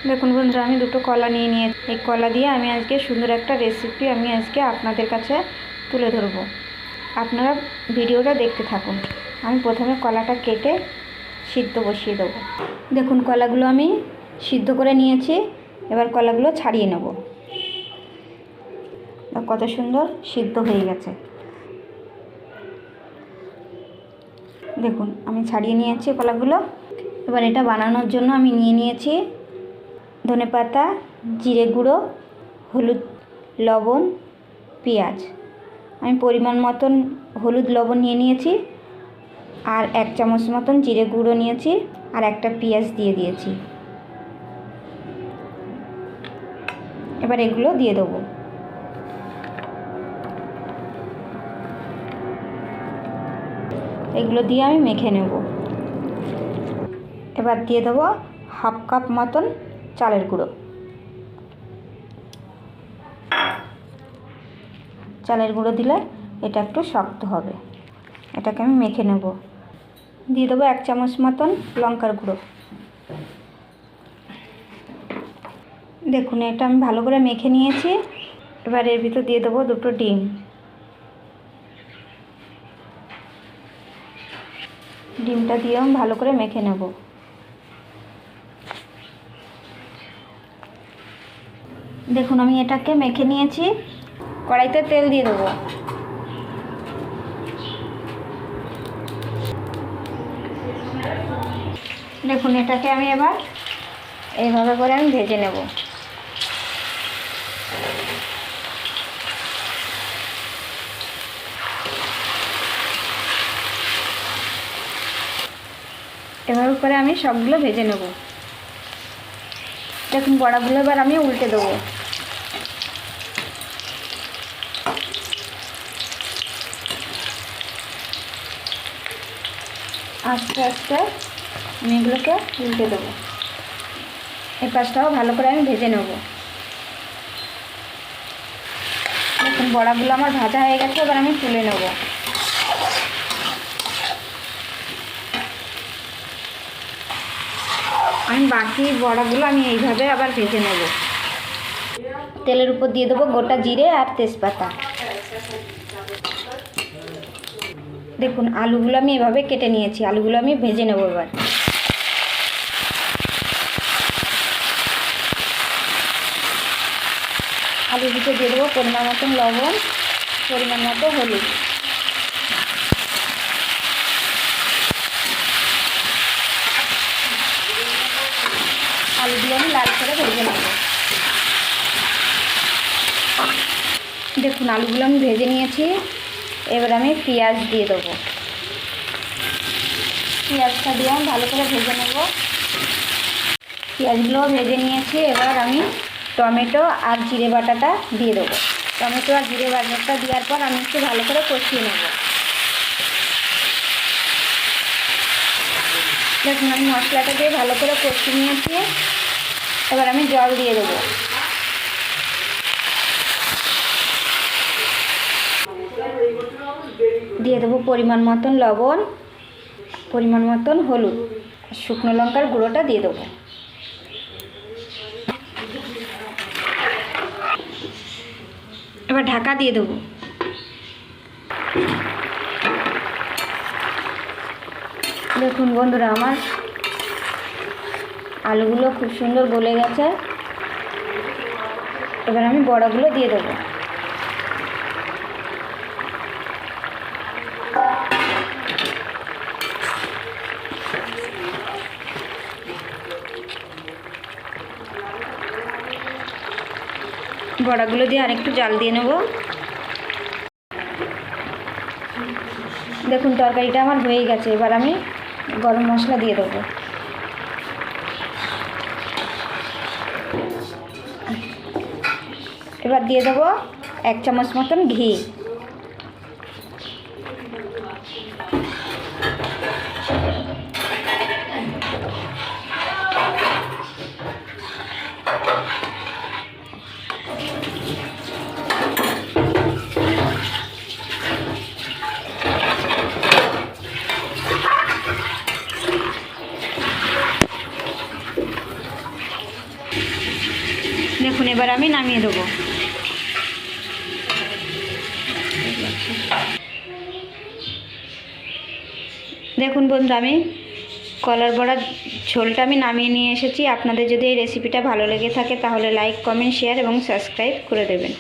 দেখুন বন্ধুরা, আমি দুটো কলা নিয়ে নিয়েছি। এই কলা দিয়ে আমি আজকে সুন্দর একটা রেসিপি আমি আজকে আপনাদের কাছে তুলে ধরবো। আপনারা ভিডিওটা দেখতে থাকুন। আমি প্রথমে কলাটা কেটে সিদ্ধ বসিয়ে দেবো। দেখুন কলাগুলো আমি সিদ্ধ করে নিয়েছি। এবার কলাগুলো ছাড়িয়ে নেব। কত সুন্দর সিদ্ধ হয়ে গেছে। দেখুন আমি ছাড়িয়ে নিয়েছি কলাগুলো। এবার এটা বানানোর জন্য আমি নিয়ে নিয়েছি ধনেপাতা, জিরে গুঁড়ো, হলুদ, লবণ, পেঁয়াজ। আমি পরিমাণ মতন হলুদ লবণ নিয়ে নিয়েছি, আর 1 চামচ মতন জিরে গুঁড়ো নিয়েছি, আর একটা পেঁয়াজ দিয়ে দিয়েছি। এবার এগুলো দিয়ে দেবো। এগুলো দিয়ে আমি মেখে নেব। এবার দিয়ে দেবো 1/2 কাপ মতন চালের গুঁড়ো। চালের গুঁড়ো দিলে এটা একটু শক্ত হবে। এটাকে আমি মেখে নেব। দিয়ে দেবো 1 চামচ মতন লঙ্কার গুঁড়ো। দেখুন এটা আমি ভালো করে মেখে নিয়েছি। এবার এর ভিতর দিয়ে দেবো 2টো ডিম। ডিমটা দিয়েও আমি ভালো করে মেখে নেব। দেখুন আমি এটাকে মেখে নিয়েছি। কড়াইতে তেল দিয়ে দেবো। দেখুন এটাকে আমি এবার এইভাবে করে আমি ভেজে নেব। এভাবে করে আমি সবগুলো ভেজে নেব। দেখুন বড়াগুলো এবার আমি উল্টে দেবো। আস্তে আস্তে আমি এগুলোকে উল্টে দেবো। এই পাশটাও ভালো করে আমি ভেজে নেব। দেখুন বড়াগুলো আমার ভাজা হয়ে গেছে। এবার আমি তুলে নেব। আমি বাকি বড়াগুলো আমি এইভাবে আবার ভেজে নেব। তেলের উপর দিয়ে দেবো গোটা জিরে আর তেজপাতা। দেখুন আলুগুলো আমি এভাবে কেটে নিয়েছি। আলুগুলো আমি ভেজে নেব। এবার আলুর ভিতরে দিয়ে দেবো পরিমাণ মতন লবণ, পরিমাণ মতো হলুদ। আলুগুলো আমি লাল করে ভেজে নেব। দেখুন আলুগুলো আমি ভেজে নিয়েছি। এবার আমি পেঁয়াজ দিয়ে দেবো। পেঁয়াজটা দিয়ে আমি ভালো করে ভেজে নেব। পেঁয়াজগুলো ভেজে নিয়েছি। এবার আমি টমেটো আর জিরে বাটাটা দিয়ে দেবো। টমেটো আর জিরে বাটাটা দেওয়ার পর আমি একটু ভালো করে কষিয়ে নেব। দেখুন আমি মশলাটা দিয়ে ভালো করে কষিয়ে নিয়েছি। এবার আমি জল দিয়ে দেবো। দিয়ে দেবো পরিমাণ মতন লবণ, পরিমাণ মতন হলুদ, শুকনো লঙ্কার গুঁড়োটা দিয়ে দেবো। এবার ঢাকা দিয়ে দেবো। দেখুন বন্ধুরা আমার আলুগুলো খুব সুন্দর গলে গেছে। এবার আমি বড়াগুলো দিয়ে দেবো। বড়াগুলো দিয়ে আরেকটু জাল দিয়ে নেব। দেখুন তরকারিটা আমার হয়ে গেছে। এবার আমি গরম মশলা দিয়ে দেবো। এবার দিয়ে দেবো 1 চামচ মতন ঘি। দেখুন এবার আমি নামিয়ে দেবো। দেখুন বন্ধু, আমি কলার বড়ার ঝোলটা আমি নামিয়ে নিয়ে এসেছি। আপনাদের যদি এই রেসিপিটা ভালো লেগে থাকে তাহলে লাইক, কমেন্ট, শেয়ার এবং সাবস্ক্রাইব করে দেবেন।